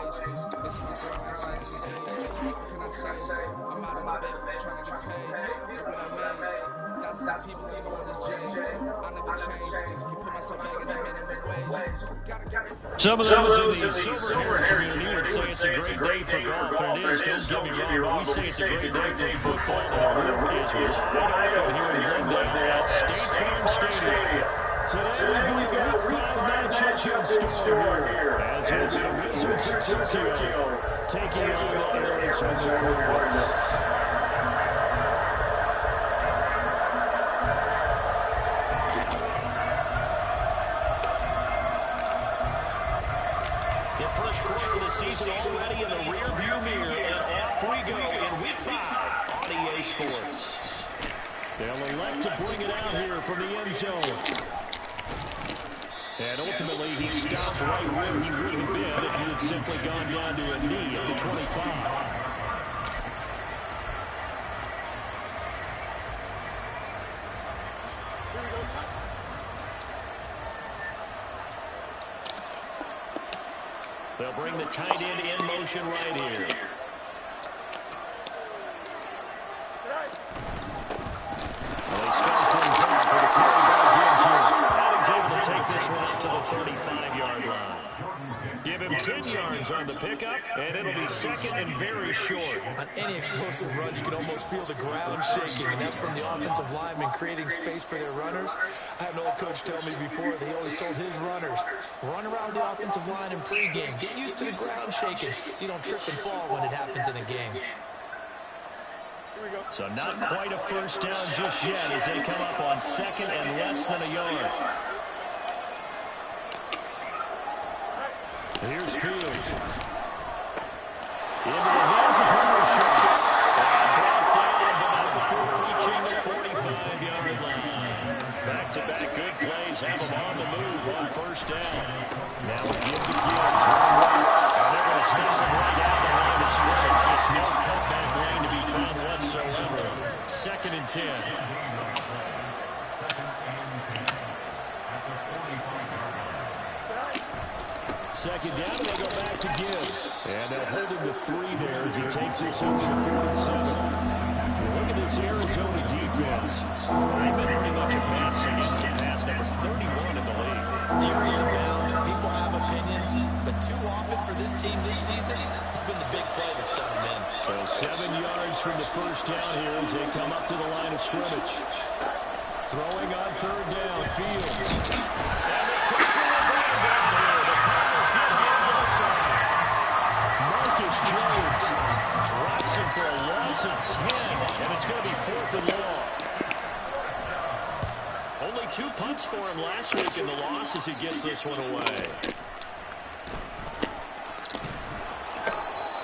It's hard to find sense in age. What can I say? I'm out in the bed trying to get paid. Look what I made. That's the people that go on this J. I never change. Can put myself back in the minimum wage. Some of those in the silver-haired community would say it's a great day for golf, and it is, don't get me wrong, but we say it's a great day for football, and it really is. We're right over here in Glendale at State Farm Stadium. Today we've got a Week 5 matchup in store here, as it's the Wizards of Tokyo taking on the Arizona Cougars. Season already in the rear-view mirror, and off we go in Week 5 on EA Sports. They'll elect to bring it out here from the end zone. And ultimately, he stopped right where he would have been if he had simply gone down to a knee at the 25. They'll bring the tight end in motion right here. Well, they start things off for the carry by Gibbs here. And he's able to take this one up to the 35-yard line. Give him 10 yards on the pickup, and it'll be second and very short. On any explosive run, you can almost feel the ground shaking, and that's from the offensive linemen creating space for their runners. I had an old coach tell me before, he always told his runners, run around the offensive line in pregame. Get used to the ground shaking so you don't trip and fall when it happens in a game. So not quite a first down just yet as they come up on second and less than a yard. Here's Fields. Into the hands of Henderson. And brought down before reaching the 45-yard line. Back-to-back good plays have them on the move on first down. Now we give the Gibbs one left. And they're going to stop him right out the line of scrimmage. Just no cutback lane to be found whatsoever. Second and 10. Second down, and they go back to Gibbs. And they'll hold him to 3 there as he takes this over to 47. Look at this Arizona defense. They've been pretty much a mess against the pass. That was 31 in the league. Theories abound. People have opinions. But too often for this team this season, it's been the big play that's done them in. So 7 yards from the first down here as they come up to the line of scrimmage. Throwing on third down, Fields. And the pressure will bring him down there. The Cardinals get him to the side. Marcus Jones drops him for a loss of 10, and it's going to be 4th and long. Only 2 punts for him last week in the loss as he gets this one away.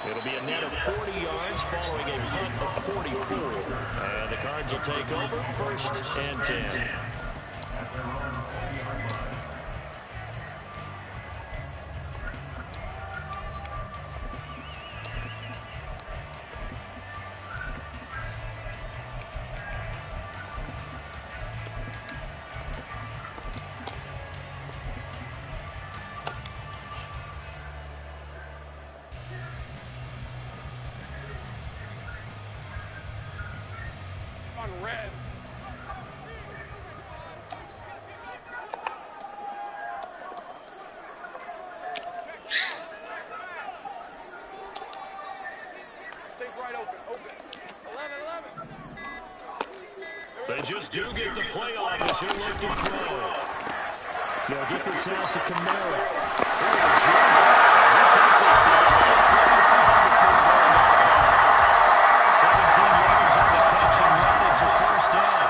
It'll be a net of 40 yards following a punt of 44. And the Cards will take over 1st and 10. Red. Take right open. 11. They just do get the playoff as he'll look to throw. They'll get this out to Kamara. He takes his ball. 17 yards on the catch and run. It's a first down.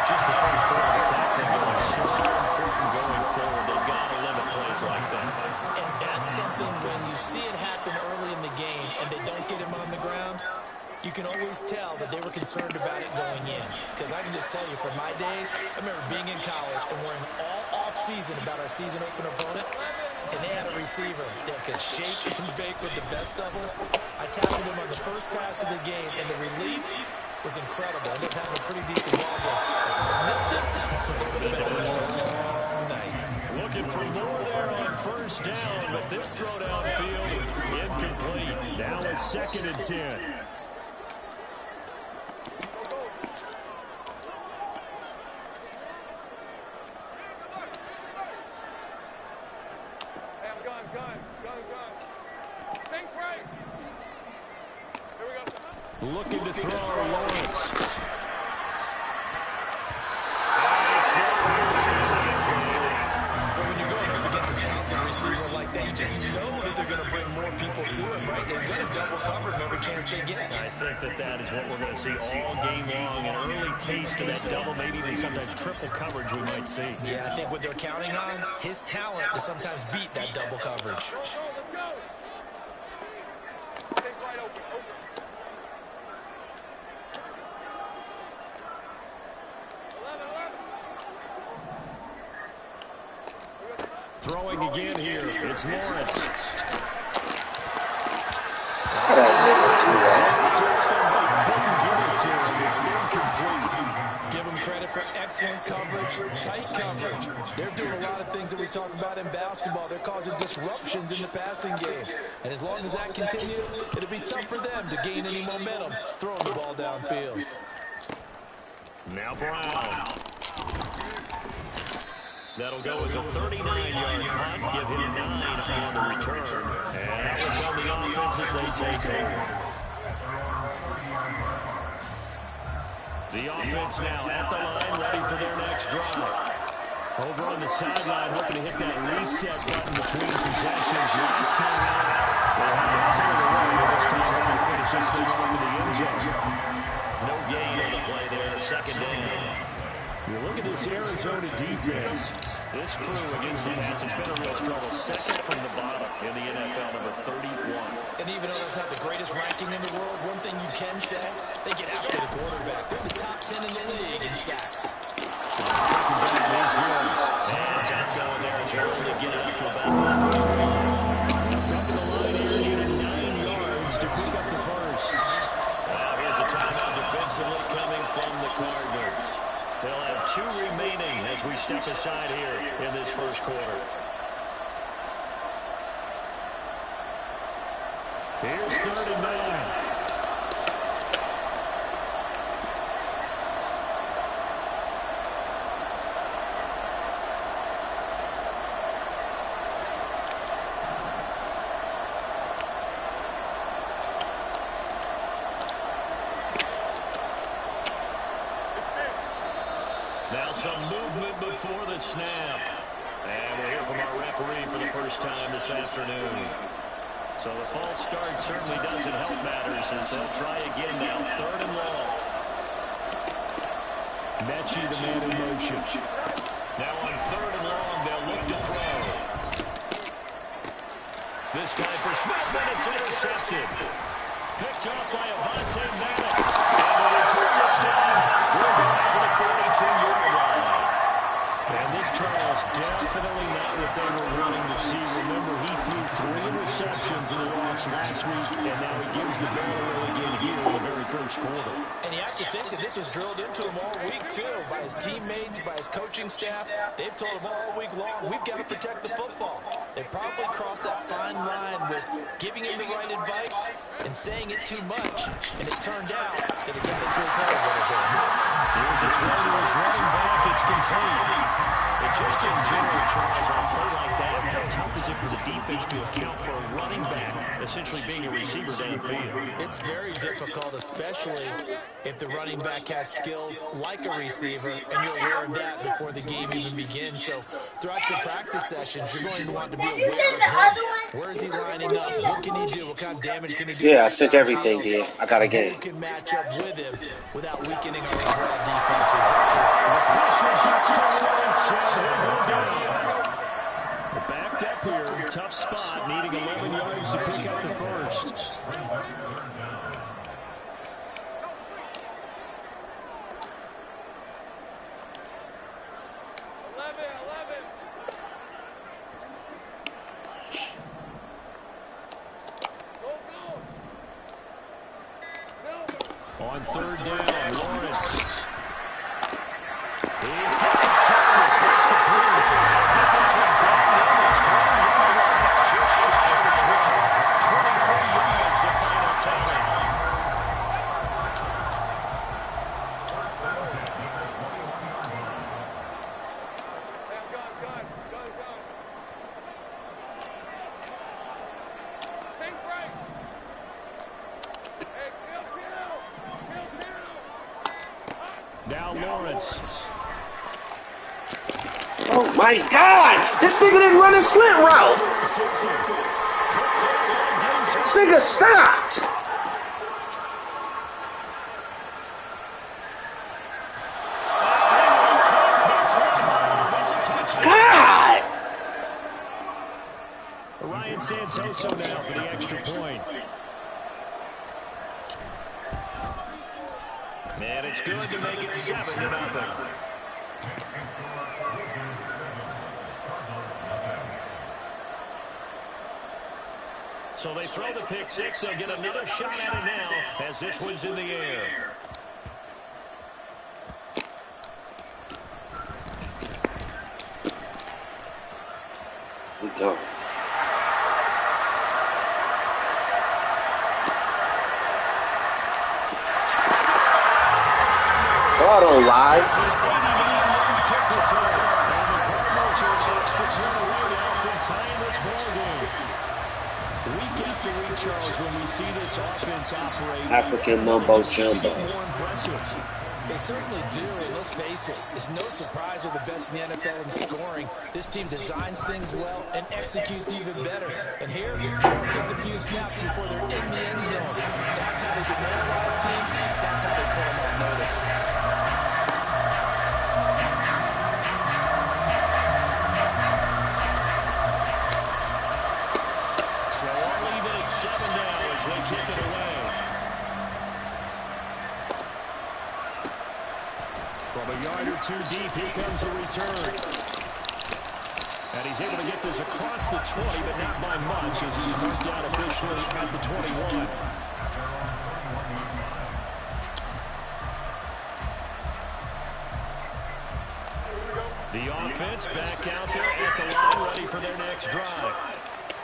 Just the first quarter of the tackling going so important going forward. They've got to limit plays like that. And that's something when you see it happen early in the game and they don't get him on the ground, you can always tell that they were concerned about it going in. Because I can just tell you from my days, I remember being in college and worrying all off-season about our season opener opponent. And they had a receiver that could shake and bake with the best of them. I tackled him on the first pass of the game, and the relief was incredible. I ended up having a pretty decent ball game. If I missed it, it would have been a first down night. Look looking for more there on first down, but this throw downfield, incomplete. Now a 2nd and 10. Looking to throw Lawrence. But when you're going up against a talented receiver like that, you just know that they're going to bring more people to him, right? They're going to double cover him every chance they get. I think that is what we're going to see all game long. An early taste of that double, maybe even sometimes triple coverage we might see. Yeah, I think what they're counting on, his talent to sometimes beat that double coverage. Let's go. Take right open. Throwing again here. It's Lawrence. How did I never do that? Give them credit for excellent coverage, tight coverage. They're doing a lot of things that we talk about in basketball. They're causing disruptions in the passing game. And as long as that continues, it'll be tough for them to gain any momentum throwing the ball downfield. Now Brown. That'll go as a 39-yard punt. Give him 9 on the return. And that will come the offense as they take over. The offense now at the line, ready for their next drive. Over on the sideline, hoping to hit that reset button between possessions. Last time out, they had it cleared away. This time around, finish this thing off in the end zone. No gain on the play there, 2nd down. You look at this Arizona defense. This crew against the Nats, it's been a real struggle. 2nd from the bottom in the NFL, number 31. And even though that's not the greatest ranking in the world, one thing you can say, they get after the quarterback. They're the top 10 in the league in sacks. On 2nd down, there's Woods. And touchdown there as Harris to get it up to about the 3. Come to the line here, needed 9 yards to pick up the first. Here's a timeout defensively coming from the Cardinals. They'll have 2 remaining as we step aside here in this first quarter. Here's 3rd and 9. Now some movement before the snap. And we'll hear from our referee for the first time this afternoon. So the false start certainly doesn't help matters as they'll try again now. 3rd and long. Mechie, the man in motion. Now on 3rd and long, they'll look to throw. This time for Smith, and it's intercepted. Picked off by Avonte Maddox. And the return this time will go out to the 42-yard line. And this trial's definitely not what they were wanting to see. Remember, he threw 3 interceptions in the loss last week, and now he gives the ball away again here in the very first quarter. And you have to think that this was drilled into him all week, too, by his teammates, by his coaching staff. They've told him all week long, we've got to protect the football. They probably crossed that fine line with giving him the right advice and saying it too much. And it turned out that it got into his head a little bit. Here's his running back. It's complete. But just in general, Charles, on a play like that, how tough is it for the defense to account for a running back essentially being a receiver downfield? It's very difficult, especially if the running back has skills like a receiver, and you're aware of that before the game even begins. So throughout your practice sessions, you're going to want to be aware of him. Where is he lining up? What can he do? What kind of damage can he do? Yeah, I sent everything, dude. I got a game. Who can match up with him without weakening our overall defense? Backed up here, tough spot, needing 11 yards to pick up the first. On 3rd down, Lawrence. He's got his target. It's complete. Get this one down. Now Lawrence. Oh my God! This nigga didn't run a slant route. This nigga stopped. God! Ryan Santoso now for the extra point. And it's good to make it 7-0. So they throw the pick six. They'll get another shot at it now as this one's in the air. We go. Oh, I don't lie. Week after week, Charles, when we see this offense operate, African mumbo jumbo. They certainly do, and let's face it, it's no surprise they're the best in the NFL in scoring. This team designs things well and executes even better. And here, it only takes a few snaps before they're in the end zone. That's how they demoralize teams. That's how they put them on notice. So all even at 7 now as they take it away. From a yard or two deep, here comes a return. And he's able to get this across the 20, but not by much as he's marked out officially at the 21. The offense back out there at the line, ready for their next drive.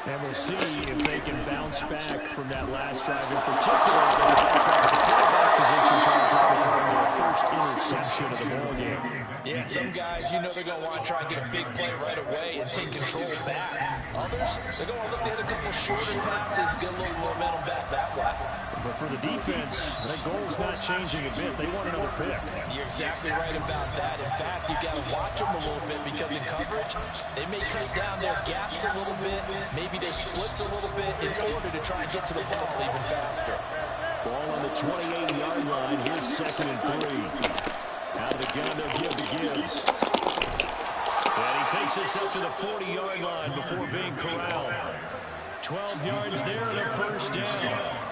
And we'll see if they can bounce back from that last drive in particular. They bounce back to the quarterback position, Charles, after their first interception of the ballgame. Yeah, some guys, you know they're going to want to try and get a big play right away and take control back. Others, they're going to look to hit a couple shorter passes, get a little momentum back that way. But for the defense, their goal's not changing a bit. They want another pick. You're exactly right about that. In fact, you've got to watch them a little bit because in coverage, they may cut down their gaps a little bit. Maybe they splits a little bit in order to try and get to the ball even faster. Ball on the 28-yard line. Here's 2nd and 3. Out of the gun, they'll give to Gibbs. And he takes us up to the 40-yard line before being corralled. 12 yards there and a first down.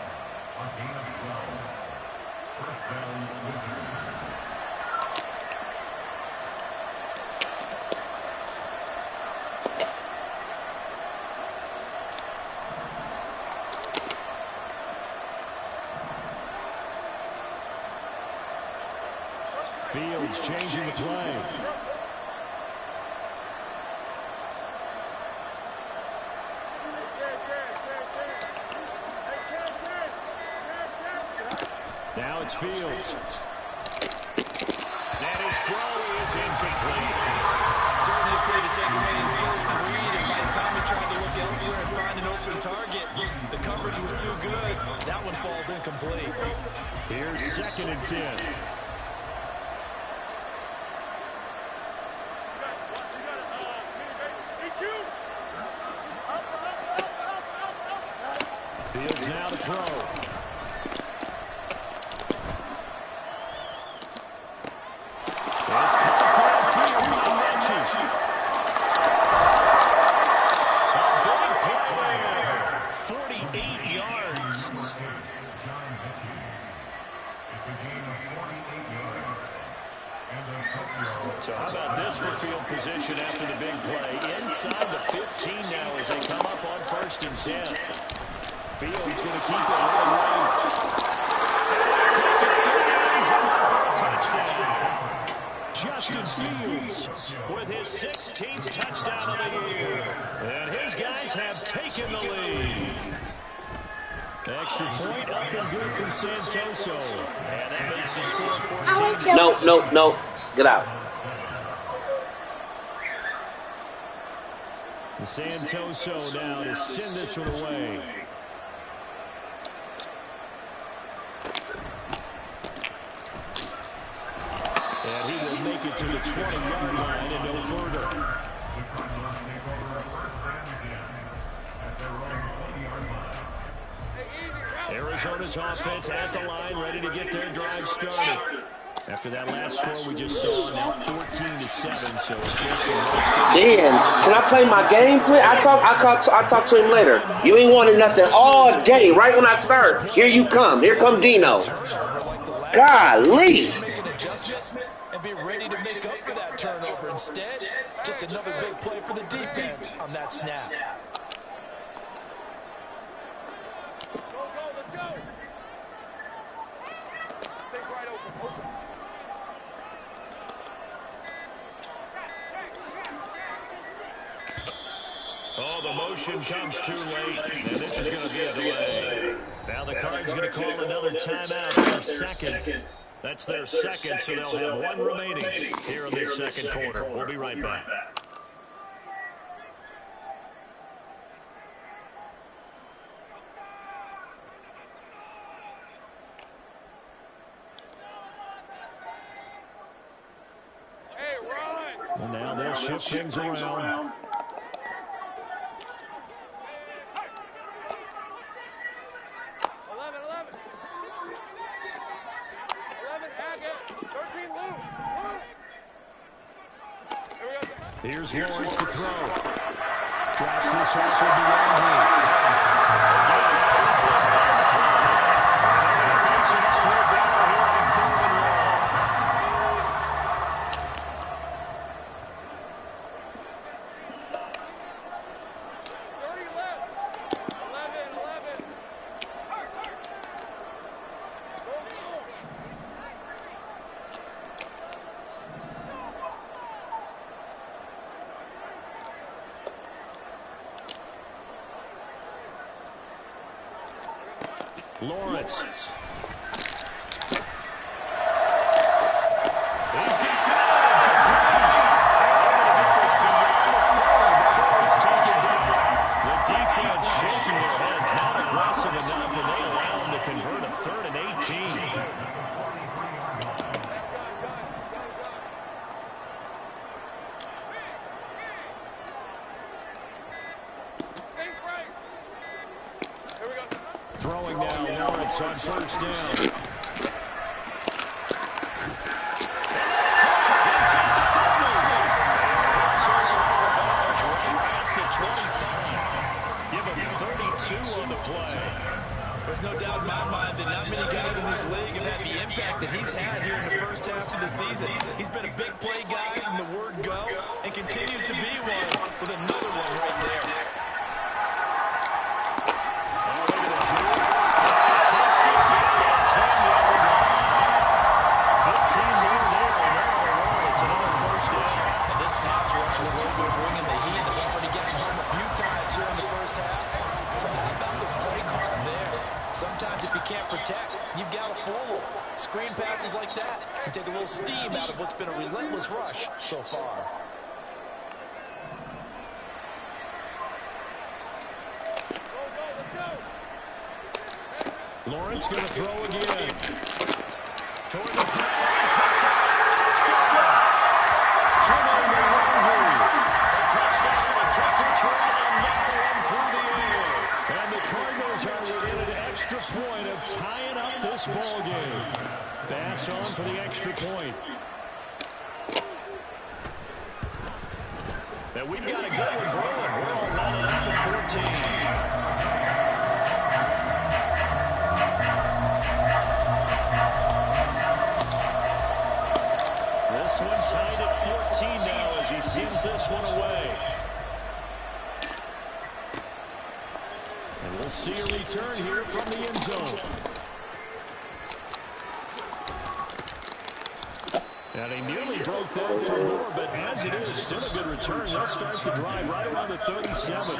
Fields changing the play. Now it's Fields. And his throw is incomplete. Certainly afraid to take away his first read, and by the time he tried to look elsewhere and find an open target, the coverage was too good. That one falls incomplete. Here's 2nd and 10. Fields now to throw. It's caught downfield by Menchie. A big play there. 48 yards. So how about this for field position after the big play? Inside the 15 now as they come up on 1st and 10. Fields going to keep it right. Touchdown. Justin Fields with his 16th touchdown of the year. And his guys have taken the lead. Extra point up and good from Santoso. And that makes the score 14. No. Get out. Santoso now to send this one away. And he will make it to the 20-yard line and no further. Arizona's offense at the line, ready to get their drive started. After that last score we just saw, now 14-7. So Dan, can I play my game, please? I talk to him later. You ain't wanted nothing all day. Right when I start, here you come. Here come Dino. Golly. Make an adjustment and be ready to make up for that turnover. Instead, just another big play for the defense on that snap. Let's go. Take right open. Oh, the motion comes too late, and this is going to be a delay. Now the Cards going to call another timeout, their second. That's their second, so they'll have one remaining here in this second quarter. We'll be right back. Hey, run! And now they'll shift things around. Here's Lawrence to throw. Drops this off of the Lawrence. Throwing now, Lawrence on first down. Give him 32 on the play. There's no doubt in my mind that not many guys in this league have had the impact that he's had here in the first half of the season. He's been a big play guy from the word go and continues to be one with another one right there. Sometimes if you can't protect, you've got to fool. Screen passes like that can take a little steam out of what's been a relentless rush so far. Lawrence going to throw again. Toward the touchdown, a kick return on that one through the air. And the Cardinals are within an extra point of tying up this ball game. Bass on for the extra point. And we've got a good one going. We're all lining up at 14. This one tied at 14 now as he sends this one away. And we'll see a return here from the end zone. And he nearly broke that for more, but as it is, still a good return. They'll start the drive right around the 37.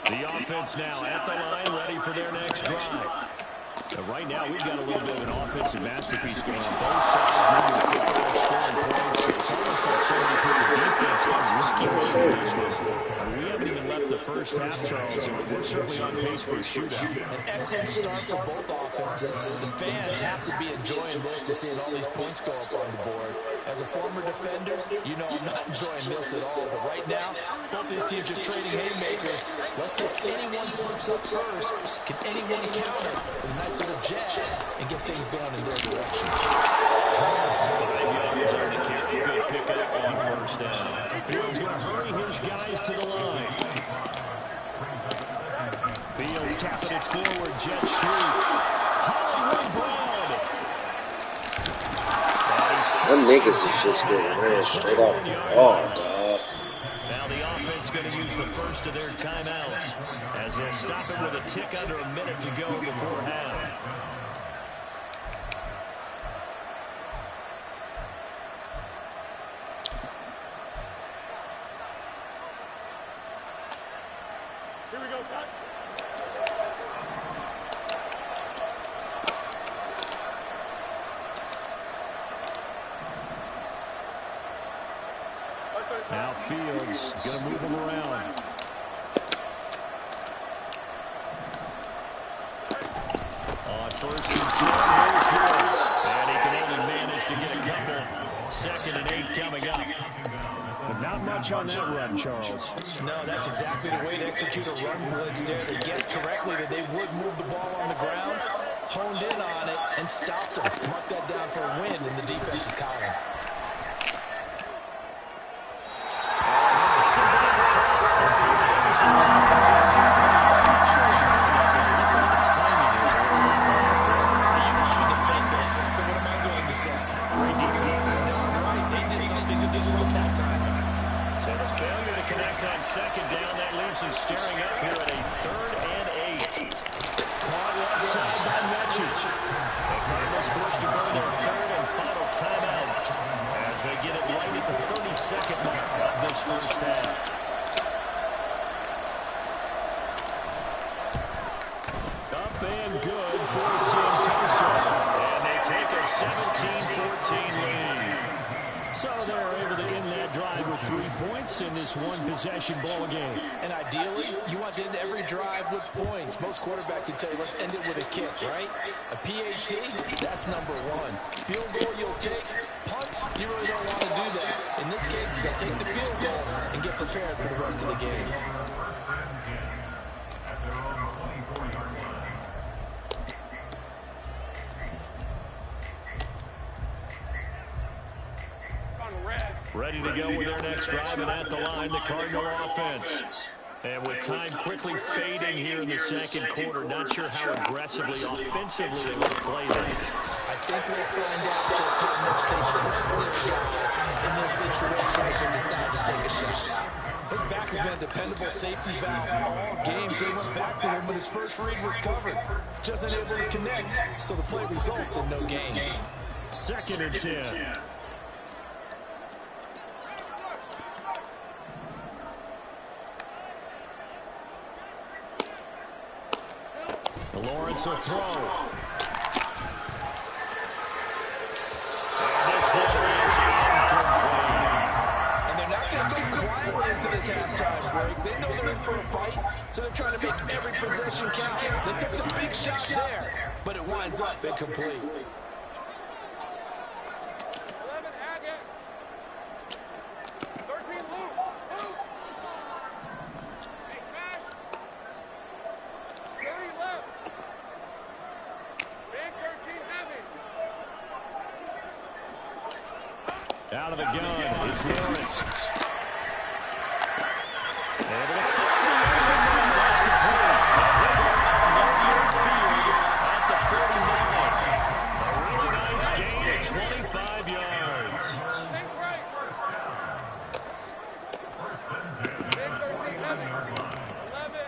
The offense now at the line, ready for their next drive. But right now, we've got a little bit of an offensive masterpiece going on both sides, moving the football, scoring points. It's almost like somebody put the defense on risky mode in this one. We haven't even the first half, Charles, and we're certainly on pace for a shootout. An excellent start for both offenses. The fans have to be enjoying this to seeing all these points go up on the board. As a former defender, you know I'm not enjoying this at all. But right now, both these teams are trading haymakers. Let's see if anyone slips up first. Can anyone counter with a nice little jab and get things going in their direction? 5 yards on the carry. Good pickup on first down. Fields going to hurry his guys to the line. Fields tapping it forward. Jet sweep. Hollywood Brown. Them niggas is just getting ran straight off the ball, dog. Now the offense going to use the first of their timeouts as they'll stop it with a tick under a minute to go before half. Here we go, son. Now Fields going to move him around. On first and 10, here's Fields. And he can only manage to get a couple. 2nd and 8 coming up. But not much on that run, Charles. No, that's exactly the way to execute a run blitz there. They guessed correctly that they would move the ball on the ground, honed in on it, and stopped them. Mark that down for a win in the defense's column. Second down, that leaves him staring up here at a 3rd and 8. Caught left side by Mechich. The Cardinals forced to go to their 3rd and final timeout as they get it right at the 32nd mark of this first half. Up and good for Santoso. And they take a 17-14 lead. So they're able to end that drive with 3 points in this one-possession ball game. And ideally, you want to end every drive with points. Most quarterbacks would tell you, let's end it with a kick, right? A PAT, that's number 1. Field goal you'll take. Punts, you really don't want to do that. In this case, you got to take the field goal and get prepared for the rest of the game. Ready to go with their next drive, and at the line, the Cardinal offense. And with time quickly fading here in the second quarter, not sure how aggressively, offensively they want to play this. I think we'll find out just how much they trust their guys in this situation if they decide to take a shot. His back has been a dependable safety valve all game, so they went back to him when his first read was covered. Just unable to connect, so the play results in no gain. 2nd and 10. Lawrence will throw. And this one is incomplete. And they're not going to go quietly into this halftime break. They know they're in for a fight, so they're trying to make every possession count. They took the big shot there, but it winds up incomplete. 11 Haggett. 13 Luke. Hey, smash. 30 left. Big 13 heavy. Out of the gun, it's Lawrence. Able to fire. That's complete. At the 49. A really nice gain of 25 yards. Think right. Big 13 heavy. 11.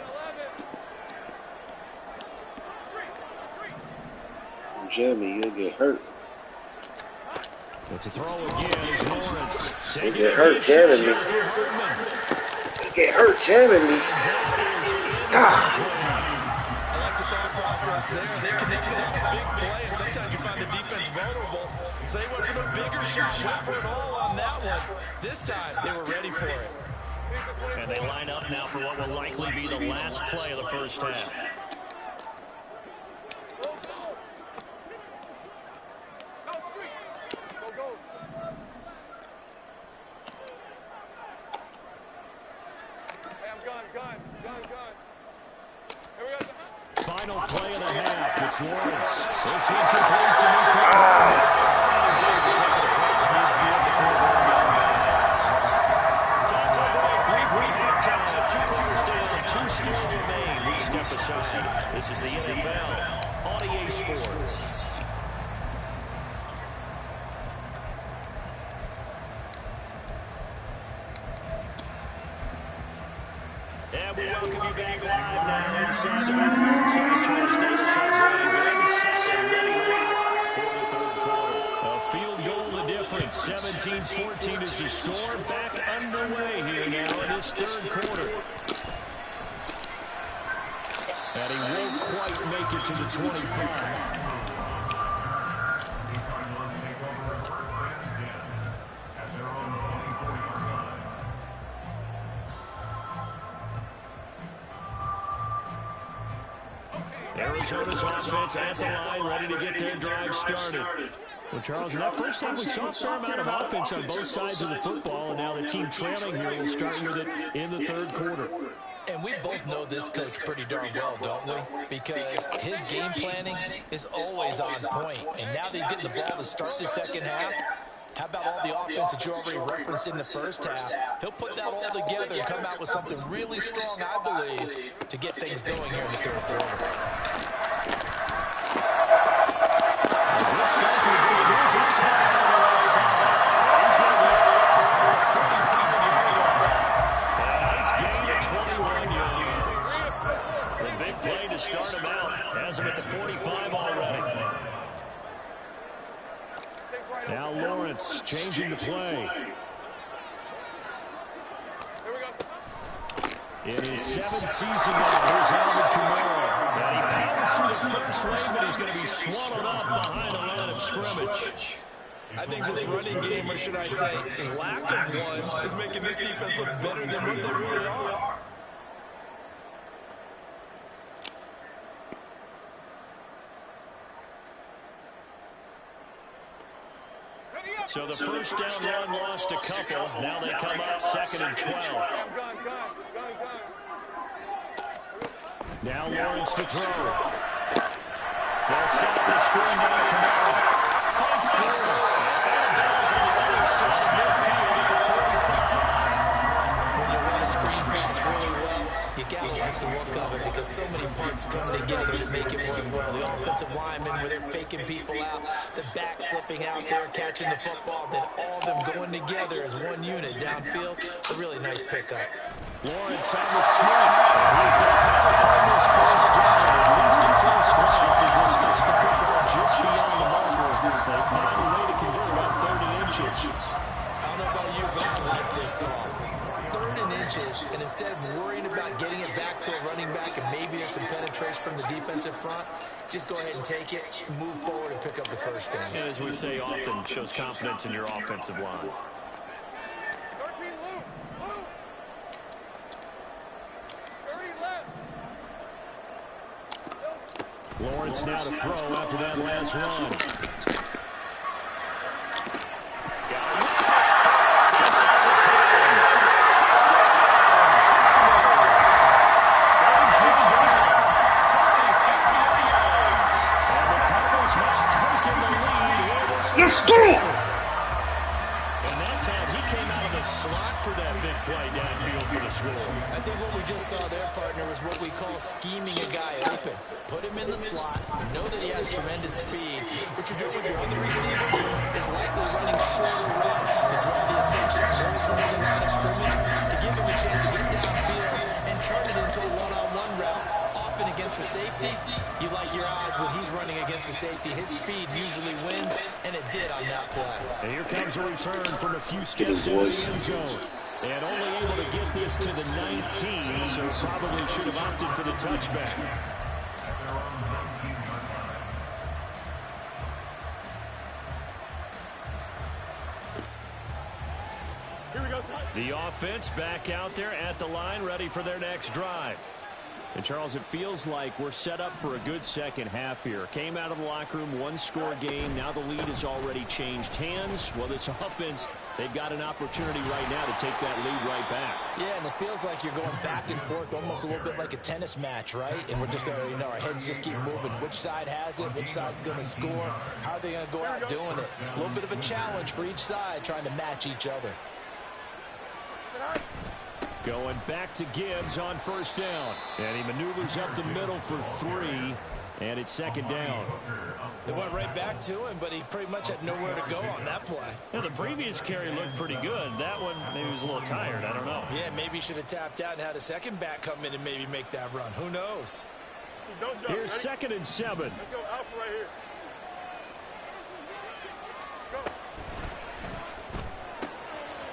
Jamie, you'll get hurt. But to throw again is Lawrence. You get hurt jamming me. You get hurt jamming me. Ah. I like the thought process there. They connected on a big play, and sometimes you find the defense vulnerable. So they went for the bigger shot, went for it all on that one. This time, they were ready for it. And they line up now for what will likely be the last play of the first half. Final play of the half. It's Lawrence. This is complete to Mr. He's able to take the approach midfield before going down the pass. Time for a break. We've reached halftime. 2 quarters down. 2 still remain. We step aside. This is the NFL on EA Sports. And we welcome you back live now inside the Charles Davis ready to rock for the third quarter. A field goal the difference. 17-14 is the score. Back underway here now in this third quarter. And he won't quite make it to the 25. Arizona's offense at the line, ready to get their drive started. Well, Charles, in that first half, we saw a fair amount of offense on both sides of the football, and now the team trailing here will start with it in the third quarter. And we both know this coach pretty darn well, don't we? Because his game planning is always on point. And now that he's getting the ball to start the second half, how about all the offense that you already referenced in the first half? He'll put that all together and come out with something really strong, I believe, to get things going here in the third quarter. The big play to start him out. Has him at the 45 already. Now Lawrence changing the play. In his 7th season now, here's Alvin Kamara. And he powers through the first wave, but he's going to be swallowed up behind the line of scrimmage. I think this running game, or should I say, lack of one, is making this defense look better than what they really are. So the first down run lost a couple. Now they come up 2nd and 12. Now Lawrence to throw. They'll set the screen down. Kamara fights through. And balls on the other side. Midfield at the 45. When you run a screen pass really well, you got to like the look of it because so many parts come together to make it work well. The offensive linemen where they're faking people out, the back slipping out there, catching the football, then all of them going together as one unit downfield. A really nice pickup. Lawrence on the snap. He's going to have his first down. At least his first glance as he starts to put the just beyond the marker. They find a way to convert on 3rd and inches. I don't know about you, but I like this call. 3rd and inches, and instead of worrying about getting it back to a running back and maybe there's some penetration from the defensive front, just go ahead and take it, move forward, and pick up the first down. And as we say often, shows confidence in your offensive line. 13 loop. 30 left. Lawrence now to throw after that last run. Let's go! And that's how he came out of the slot for that big play downfield for the score. I think what we just saw there, partner, was what we call scheming a guy open. Put him in the slot, know that he has tremendous speed. What you're doing with your other receivers is likely running shorter routes to draw the attention closer to the line of scrimmage to give him a chance to get downfield and turn it into a one-on-one route. Often against the safety, you like your odds when he's running against the safety. His speed usually wins, and it did on that play. And here comes a return from a few steps into the end zone. And only able to get this to the 19, so probably should have opted for the touchback. Here we go. The offense back out there at the line, ready for their next drive. And, Charles, it feels like we're set up for a good second half here. Came out of the locker room, one-score game. Now the lead has already changed hands. Well, this offense, they've got an opportunity right now to take that lead right back. Yeah, and it feels like you're going back and forth almost a little bit like a tennis match, right? And we're just, our heads just keep moving. Which side has it? Which side's going to score? How are they going to go out doing it? A little bit of a challenge for each side trying to match each other. Going back to Gibbs on first down. And he maneuvers up the middle for 3. And it's second down. They went right back to him, but he pretty much had nowhere to go on that play. Yeah, the previous carry looked pretty good. That one, maybe he was a little tired. I don't know. Yeah, maybe he should have tapped out and had a second back come in and maybe make that run. Who knows? Don't jump. Here's Ready? 2nd and 7. Let's go Alpha right here. Go.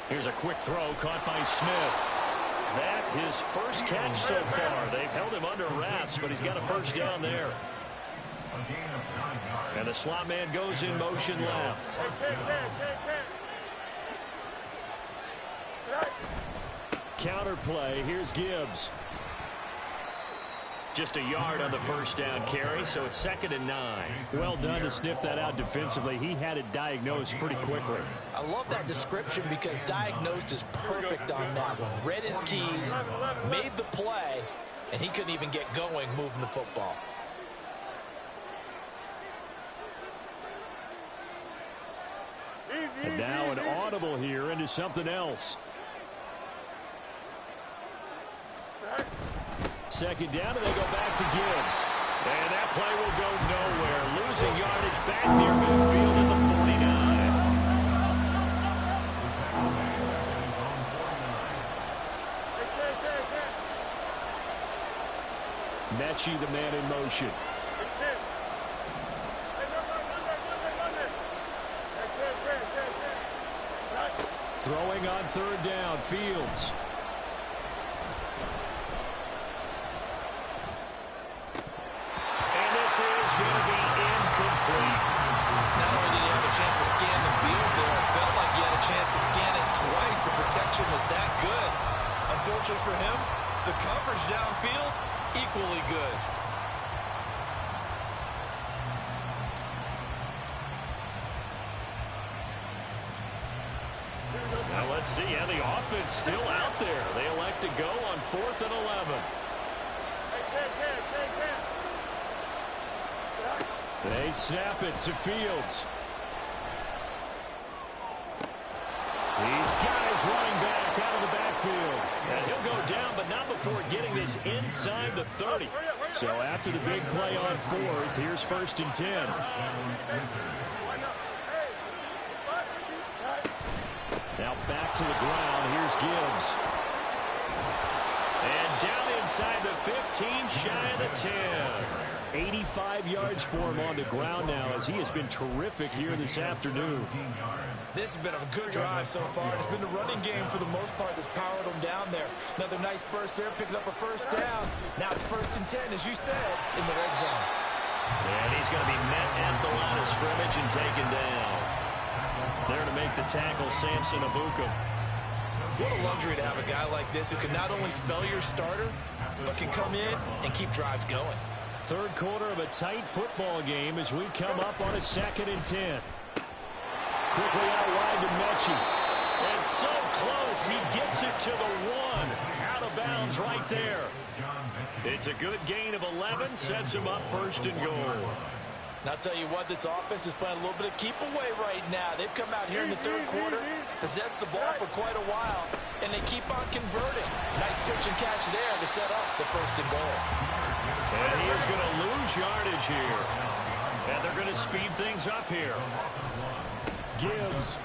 Here's a quick throw caught by Smith. That his first catch so far. They've held him under wraps, but he's got a first down there. And the slot man goes in motion left. Counter play. Here's Gibbs. Just a yard on the first down carry, so it's 2nd and 9. Well done to sniff that out defensively. He had it diagnosed pretty quickly. I love that description because diagnosed is perfect on that one. Read his keys, made the play, and he couldn't even get going moving the football. And now an audible here into something else. Second down, and they go back to Gibbs. And that play will go nowhere. Losing yardage back near midfield at the 49. Mechie, the man in motion. Throwing on 3rd down, Fields. Is going to be incomplete. Not only did he have a chance to scan the field there, it felt like he had a chance to scan it twice. The protection was that good. Unfortunately for him, the coverage downfield, equally good. Now let's see how the offense still out there. They elect to go on 4th and 11. They snap it to Fields. These guys running back out of the backfield. And he'll go down, but not before getting this inside the 30. So after the big play on 4th, here's 1st and 10. Now back to the ground. Here's Gibbs. And down inside the 15, shy of the 10. 85 yards for him on the ground now as he has been terrific here this afternoon. This has been a good drive so far. It's been the running game for the most part that's powered them down there. Another nice burst there, picking up a first down. Now it's 1st and 10, as you said, in the red zone. And he's going to be met at the line of scrimmage and taken down. There to make the tackle, Samson Abuka. What a luxury to have a guy like this who can not only spell your starter, but can come in and keep drives going. 3rd quarter of a tight football game as we come up on a 2nd and 10. Quickly out wide to Mechie. And so close, he gets it to the 1. Out of bounds right there. It's a good gain of 11, sets him up 1st and goal. And I'll tell you what, this offense is playing a little bit of keep away right now. They've come out here in the 3rd quarter, possessed the ball for quite a while, and they keep on converting. Nice pitch and catch there to set up the 1st and goal. And he is going to lose yardage here. And they're going to speed things up here. Gibbs.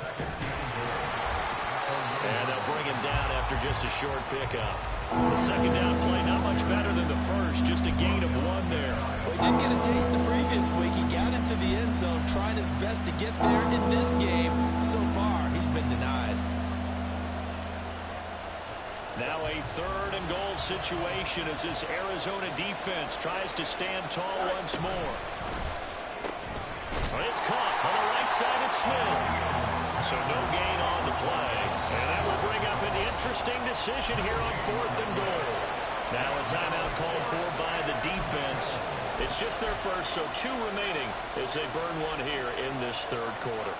And they'll bring him down after just a short pickup. The 2nd down play, not much better than the first, just a gain of 1 there. Well, he did get a taste the previous week. He got into the end zone, trying his best to get there in this game. So far, he's been denied. Now a 3rd and goal situation as this Arizona defense tries to stand tall once more. But it's caught on the right side of Smith. So no gain on the play. And that will bring up an interesting decision here on 4th and goal. Now a timeout called for by the defense. It's just their first, so 2 remaining as they burn 1 here in this 3rd quarter.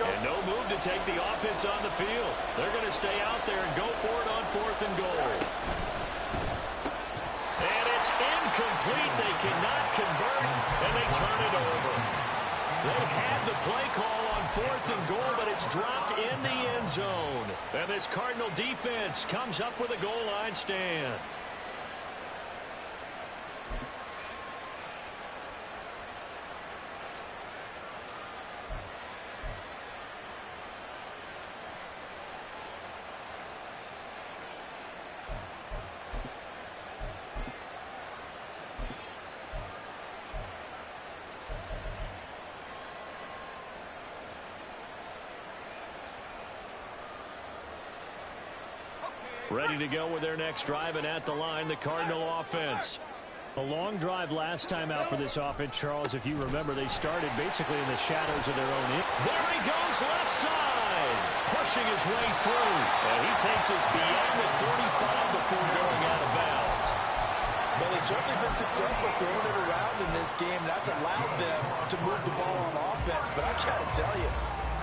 And no move to take the offense on the field. They're going to stay out there and go for it on 4th and goal. And it's incomplete. They cannot convert, and they turn it over. They had the play call on 4th and goal, but it's dropped in the end zone. And this Cardinal defense comes up with a goal line stand. Ready to go with their next drive, and at the line, the Cardinal offense. A long drive last time out for this offense, Charles. If you remember, they started basically in the shadows of their own end. There he goes, left side, pushing his way through. And he takes us beyond the 35 before going out of bounds. Well, they've certainly been successful throwing it around in this game. That's allowed them to move the ball on offense. But I've got to tell you,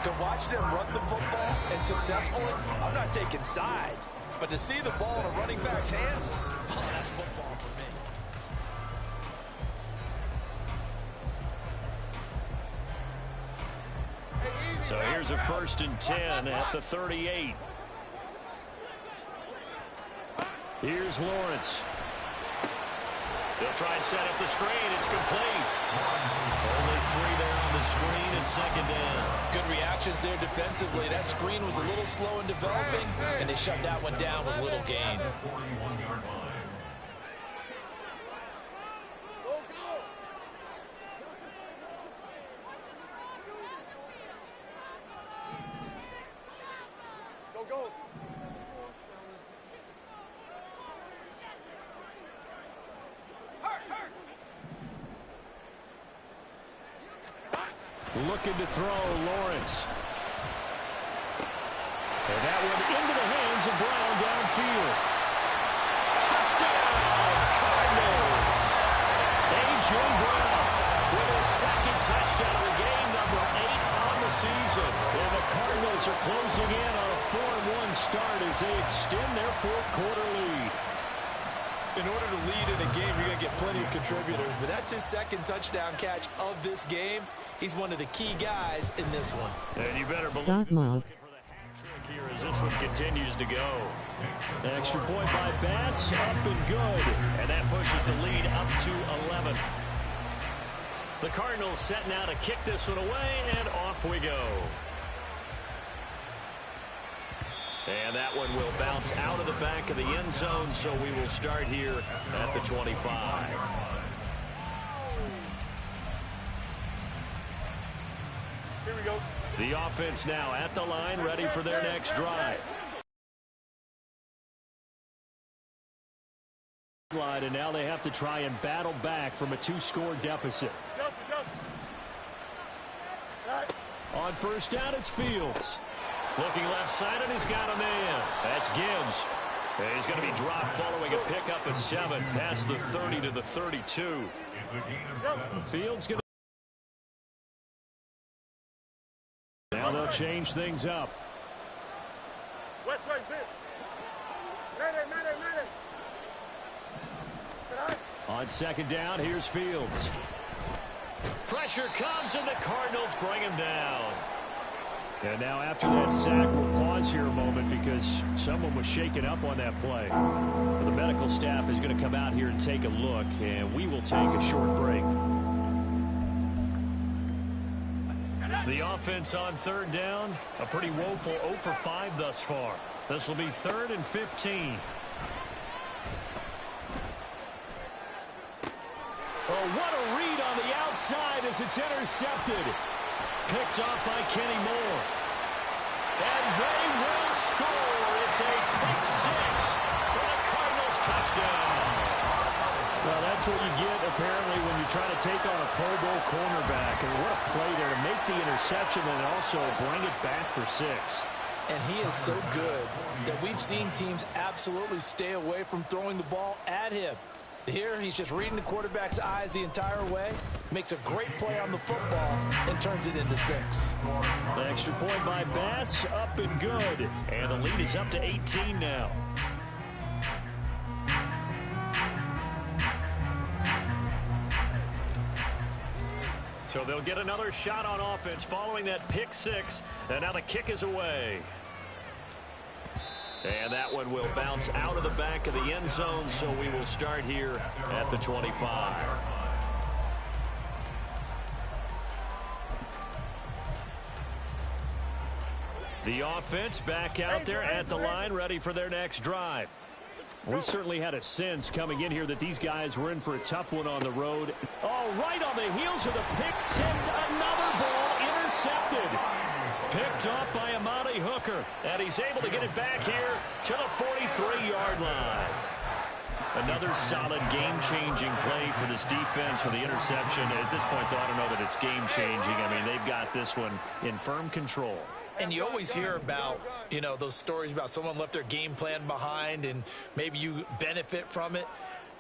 to watch them run the football and successfully, I'm not taking sides. But to see the ball in a running back's hands, oh, that's football for me. So here's a 1st and 10 at the 38. Here's Lawrence. They'll try and set up the screen. It's complete. Only 3 there on the screen and 2nd down. Good reactions there defensively. That screen was a little slow in developing, and they shut that one down with little gain. Looking to throw, Lawrence. And that one into the hands of Brown downfield. Touchdown, Cardinals! A.J. Brown with his 2nd touchdown of the game, number 8 on the season. And the Cardinals are closing in on a 4-1 start as they extend their 4th quarter lead. In order to lead in a game, you're going to get plenty of contributors, but that's his 2nd touchdown catch of this game. He's one of the key guys in this one. And you better believe looking for the hat trick here as this one continues to go. An extra point by Bass, up and good. And that pushes the lead up to 11. The Cardinals set now to kick this one away, and off we go. And that one will bounce out of the back of the end zone, so we will start here at the 25. Here we go. The offense now at the line, ready for their next drive. And now they have to try and battle back from a 2-score deficit. On 1st down, it's Fields. Looking left side, and he's got a man. That's Gibbs. And he's going to be dropped following a pickup of 7 past the 30 to the 32. Fields going to... Now they'll change things up. West, sit. Matter. On 2nd down, here's Fields. Pressure comes, and the Cardinals bring him down. And now after that sack, we'll pause here a moment because someone was shaken up on that play. The medical staff is going to come out here and take a look, and we will take a short break. The offense on 3rd down, a pretty woeful 0 for 5 thus far. This will be 3rd and 15. Oh, what a read on the outside as it's intercepted. Picked off by Kenny Moore. And they will score. It's a pick 6 for the Cardinals touchdown. Well, that's what you get, apparently, when you try to take on a Pro Bowl cornerback. And what a play there to make the interception and also bring it back for 6. And he is so good that we've seen teams absolutely stay away from throwing the ball at him. Here, he's just reading the quarterback's eyes the entire way, makes a great play on the football, and turns it into 6. The extra point by Bass, up and good. And the lead is up to 18 now. So they'll get another shot on offense following that pick 6. And now the kick is away. And that one will bounce out of the back of the end zone, so we will start here at the 25. The offense back out there at the line, ready for their next drive. We certainly had a sense coming in here that these guys were in for a tough one on the road. Oh, right on the heels of the pick 6, another ball intercepted. Picked off by Amani Hooker, and he's able to get it back here to the 43-yard line. Another solid game-changing play for this defense for the interception. At this point, though, I don't know that it's game-changing. I mean, they've got this one in firm control. And you always hear about, you know, those stories about someone left their game plan behind and maybe you benefit from it.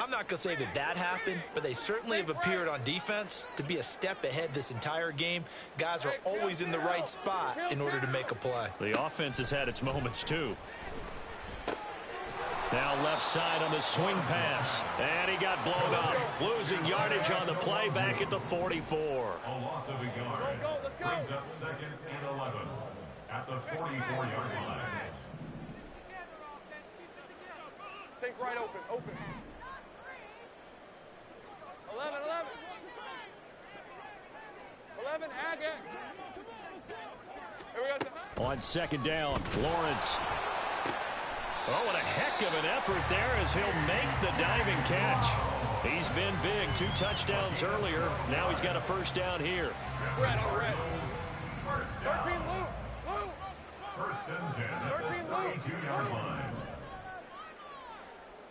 I'm not going to say that that happened, but they certainly have appeared on defense to be a step ahead this entire game. Guys are always in the right spot in order to make a play. The offense has had its moments, too. Now left side on the swing pass. And he got blown up. Losing yardage on the play back at the 44. A loss of a yard brings up 2nd and 11 at the 44-yard line. Take right open, open. 11, 11, Agate. Here we go. On 2nd down, Lawrence. Oh, what a heck of an effort there as he'll make the diving catch. He's been big, 2 touchdowns earlier. Now he's got a 1st down here. Red on red. 13 Luke. 1st and 10 at the 32-yard line.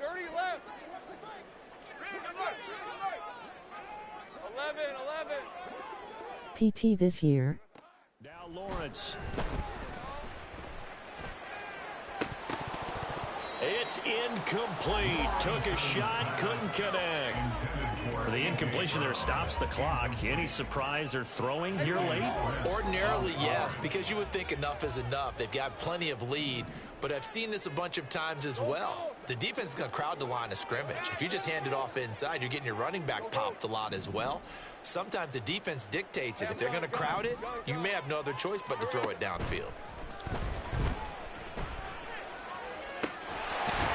30 left. 11, 11. PT this year. Now Lawrence. It's incomplete. Took a shot, couldn't connect. The incompletion there stops the clock. Any surprise they're throwing here late? Ordinarily, yes, because you would think enough is enough. They've got plenty of lead, but I've seen this a bunch of times as well. The defense is going to crowd the line of scrimmage. If you just hand it off inside, you're getting your running back popped a lot as well. Sometimes the defense dictates it. If they're going to crowd it, you may have no other choice but to throw it downfield.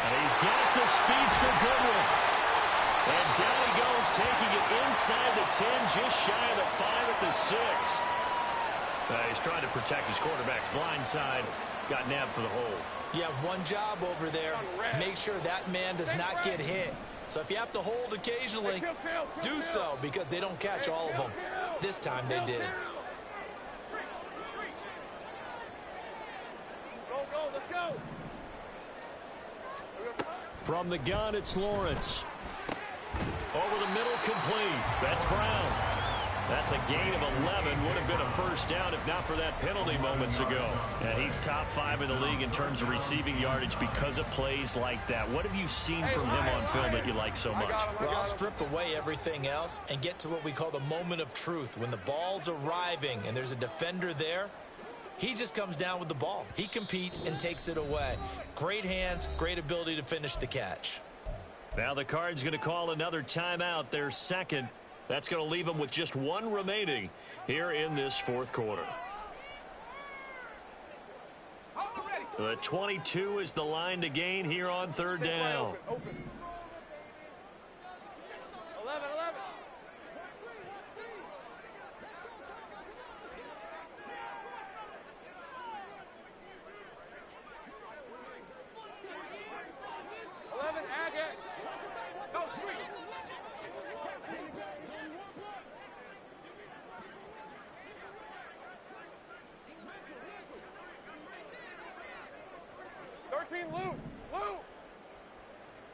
And he's got the speedster Goodwin. And down he goes, taking it inside the 10, just shy of the 5 at the 6. He's trying to protect his quarterback's blind side. Got nabbed for the hole. You have one job over there. Make sure that man does not get hit. So if you have to hold occasionally, do so because they don't catch all of them. This time they did. Go, let's go. From the gun, it's Lawrence. Over the middle, complete. That's Brown. That's a gain of 11. Would have been a 1st down if not for that penalty moments ago. And he's top 5 in the league in terms of receiving yardage because of plays like that. What have you seen from him on film that you like so much? Well, I'll strip away everything else and get to what we call the moment of truth. When the ball's arriving and there's a defender there, he just comes down with the ball. He competes and takes it away. Great hands, great ability to finish the catch. Now the Cards going to call another timeout, their 2nd. That's going to leave them with just 1 remaining here in this 4th quarter. The 22 is the line to gain here on 3rd down. 11, 11. Agate. Go, sweet. Lou.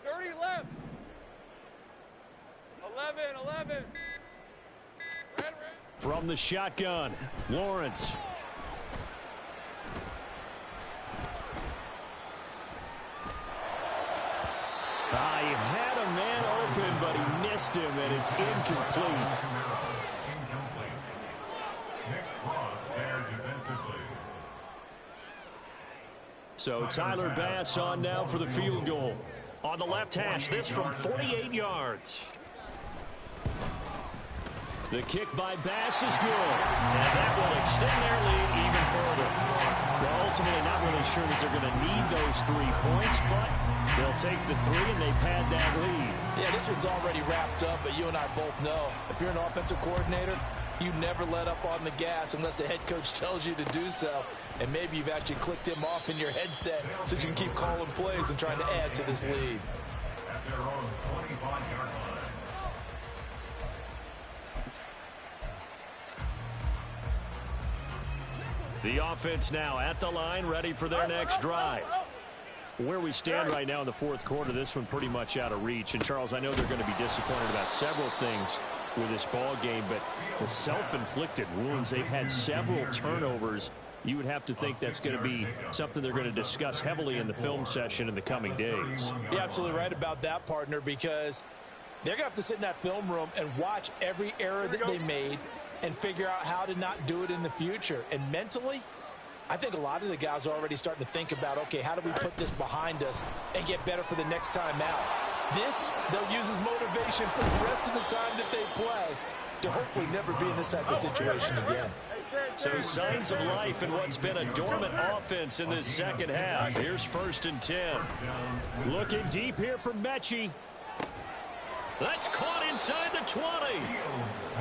30 left. 11. Red. From the shotgun, Lawrence. He had a man open, but he missed him, and it's incomplete. Nick Cross there defensively. So Tyler Bass on now for the field goal. On the left hash, this from 48 yards. The kick by Bass is good, and that will extend their lead even further. Well, ultimately not really sure that they're going to need those 3 points, but they'll take the 3 and they pad that lead. Yeah, this one's already wrapped up, but you and I both know if you're an offensive coordinator, you never let up on the gas unless the head coach tells you to do so. And maybe you've actually clicked him off in your headset so you can keep calling plays and trying to add to this lead. At their own 25-yard line. The offense now at the line, ready for their next drive. Where we stand right now in the fourth quarter, this one pretty much out of reach. And, Charles, I know they're going to be disappointed about several things with this ball game, but the self-inflicted wounds, they've had several turnovers. You would have to think that's going to be something they're going to discuss heavily in the film session in the coming days. You're absolutely right about that, partner, because they're going to have to sit in that film room and watch every error that they made and figure out how to not do it in the future. And mentally, I think a lot of the guys are already starting to think about, okay, how do we put this behind us and get better for the next time out? This, they'll use as motivation for the rest of the time that they play to hopefully never be in this type of situation again. So signs of life in what's been a dormant offense in this second half. Here's 1st and 10. Looking deep here from Mechie. That's caught inside the 20.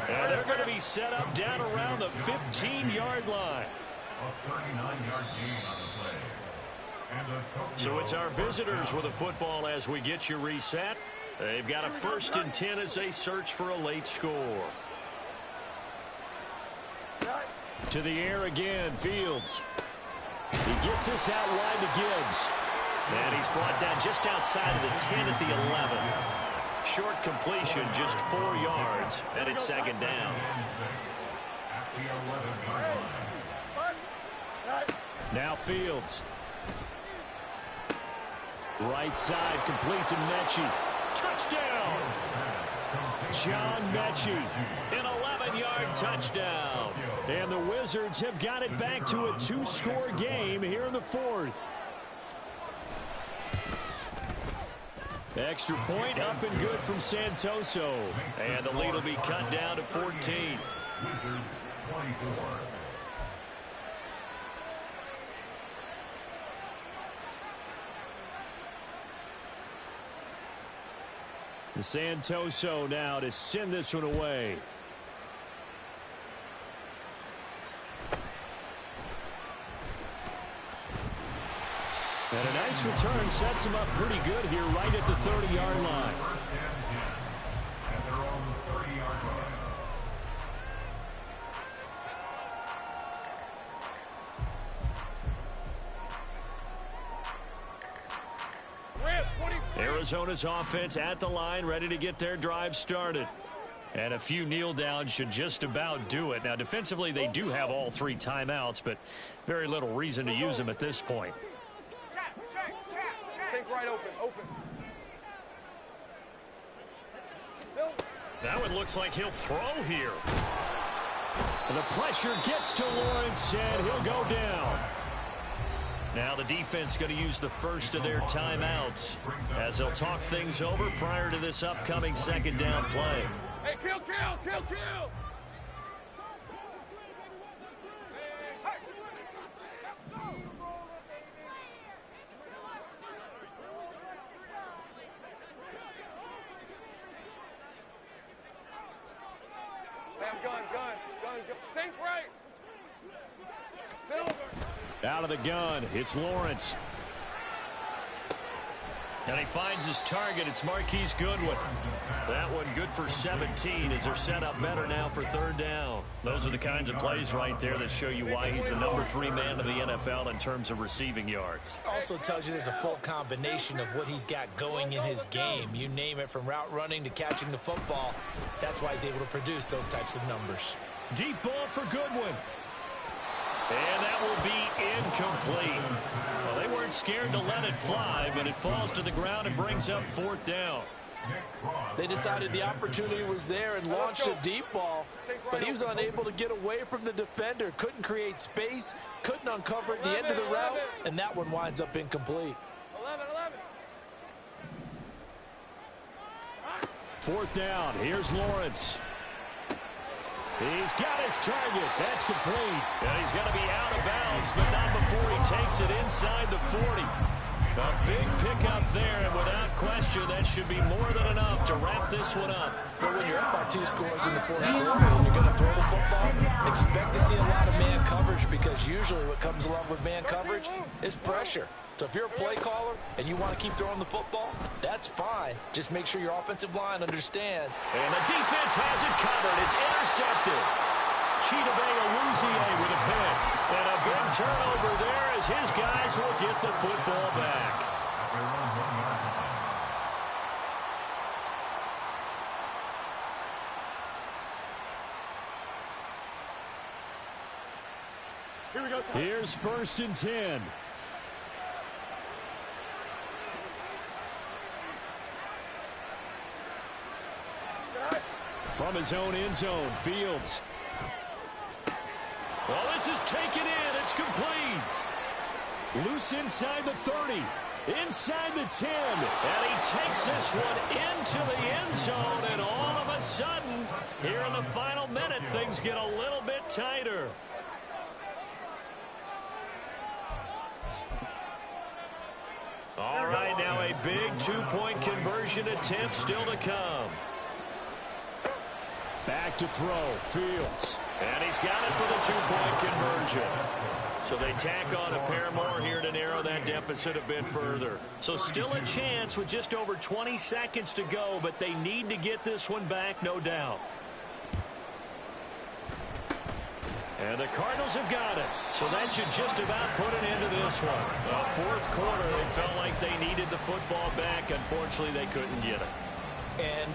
And they're going to be set up down around the 15-yard line. A 39-yard gain on the play. So it's our visitors with a football as we get you reset. They've got a 1st and 10 as they search for a late score. To the air again, Fields. He gets this out wide to Gibbs. And he's brought down just outside of the 10 at the 11. Short completion, just 4 yards, and it's 2nd down. Now Fields. Right side completes to Mechie. Touchdown! John Mechie, an 11-yard touchdown. And the Wizards have got it back to a 2-score game here in the 4th. Extra point up and good from Santoso. And the lead will be cut down to 14. Wizards 24. Santoso now to send this one away. And a nice return sets him up pretty good here right at the 30-yard line. 1st and 10 at their own 30-yard line. Arizona's offense at the line, ready to get their drive started. And a few kneel downs should just about do it. Now, defensively, they do have all 3 timeouts, but very little reason to use them at this point. Sink right open. That one looks like he'll throw here. The pressure gets to Lawrence, and he'll go down. Now the defense going to use the first of their timeouts as they'll talk things over prior to this upcoming 2nd down play. Hey, kill! Gun. Sink right. Silver. Out of the gun, it's Lawrence. And he finds his target. It's Marquise Goodwin. That one good for 17 as they're set up better now for third down. Those are the kinds of plays right there that show you why he's the number 3 man in the NFL in terms of receiving yards. Also tells you there's a full combination of what he's got going in his game. You name it, from route running to catching the football. That's why he's able to produce those types of numbers. Deep ball for Goodwin. And that will be incomplete. Well, they weren't scared to let it fly, but it falls to the ground and brings up fourth down. They decided the opportunity was there and launched a deep ball, but he was unable to get away from the defender. Couldn't create space, couldn't uncover at the end of the route, and that one winds up incomplete. 11. Fourth down. Here's Lawrence. He's got his target. That's complete. And he's going to be out of bounds, but not before he takes it inside the 40. A big pickup there, and without question, that should be more than enough to wrap this one up. But when you're up by 2 scores in the fourth quarter and you're going to throw the football, expect to see a lot of man coverage, because usually what comes along with man coverage is pressure. So if you're a play caller and you want to keep throwing the football, that's fine. Just make sure your offensive line understands. And the defense has it covered. It's intercepted. Chidobe Awuzie with a pick. And a big turnover there as his guys will get the football back. Here we go. Here's 1st and 10. From his own end zone, Fields. Well, this is taken in. It's complete. Loose inside the 30. Inside the 10. And he takes this one into the end zone. And all of a sudden, here in the final minute, things get a little bit tighter. All right, now a big 2-point conversion attempt still to come. Back to throw, Fields. And he's got it for the 2-point conversion. So they tack on a pair more here to narrow that deficit a bit further. So still a chance with just over 20 seconds to go, but they need to get this one back, no doubt. And the Cardinals have got it. So that should just about put an end to this one. Fourth quarter, they felt like they needed the football back. Unfortunately, they couldn't get it. And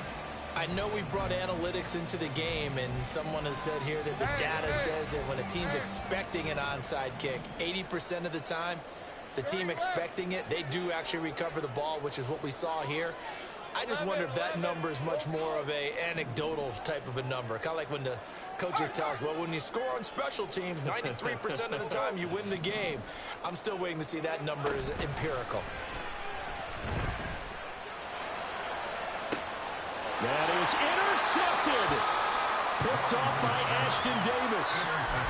I know we brought analytics into the game, and someone has said here that the data says that when a team's expecting an onside kick, 80% of the time, the team expecting it, they do actually recover the ball, which is what we saw here. I just wonder if that number is much more of a anecdotal type of a number. Kind of like when the coaches tell us, well, when you score on special teams, 93% of the time you win the game. I'm still waiting to see that number is empirical. That is intercepted. Picked off by Ashton Davis.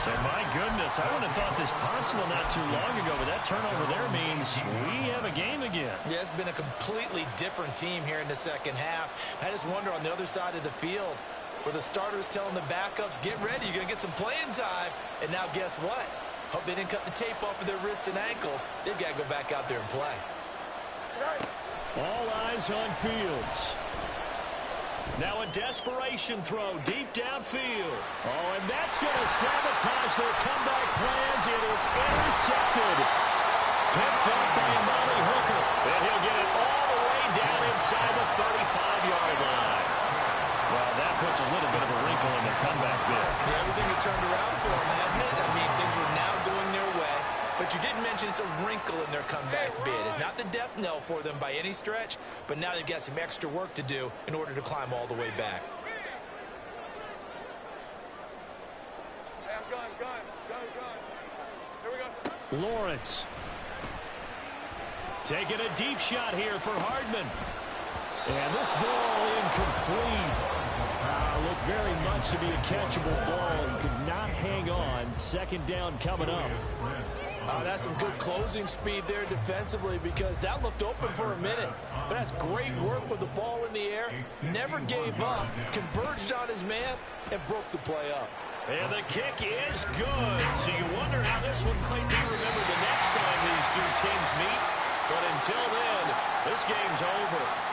So, my goodness, I wouldn't have thought this possible not too long ago, but that turnover there means we have a game again. Yeah, it's been a completely different team here in the second half. I just wonder on the other side of the field, where the starters telling the backups, get ready, you're going to get some playing time. And now guess what? Hope they didn't cut the tape off of their wrists and ankles. They've got to go back out there and play. All eyes on Fields. Now a desperation throw deep downfield. Oh, and that's going to sabotage their comeback plans. It is intercepted. Picked up by Amani Hooker. And he'll get it all the way down inside the 35-yard line. Well, that puts a little bit of a wrinkle in the comeback bid. Yeah, everything had turned around for them, hadn't it? I mean, things were now going their way. But you did mention it's a wrinkle in their comeback bid. It's not the death knell for them by any stretch, but now they've got some extra work to do in order to climb all the way back. Hey, I'm gun. Here we go. Lawrence. Taking a deep shot here for Hardman. And this ball incomplete. Looked very much to be a catchable ball and could not hang on. Second down coming up. That's some good closing speed there defensively, because that looked open for a minute. But that's great work with the ball in the air. Never gave up, converged on his man, and broke the play up. And the kick is good. So you wonder how this one might be remembered the next time these two teams meet. But until then, This game's over.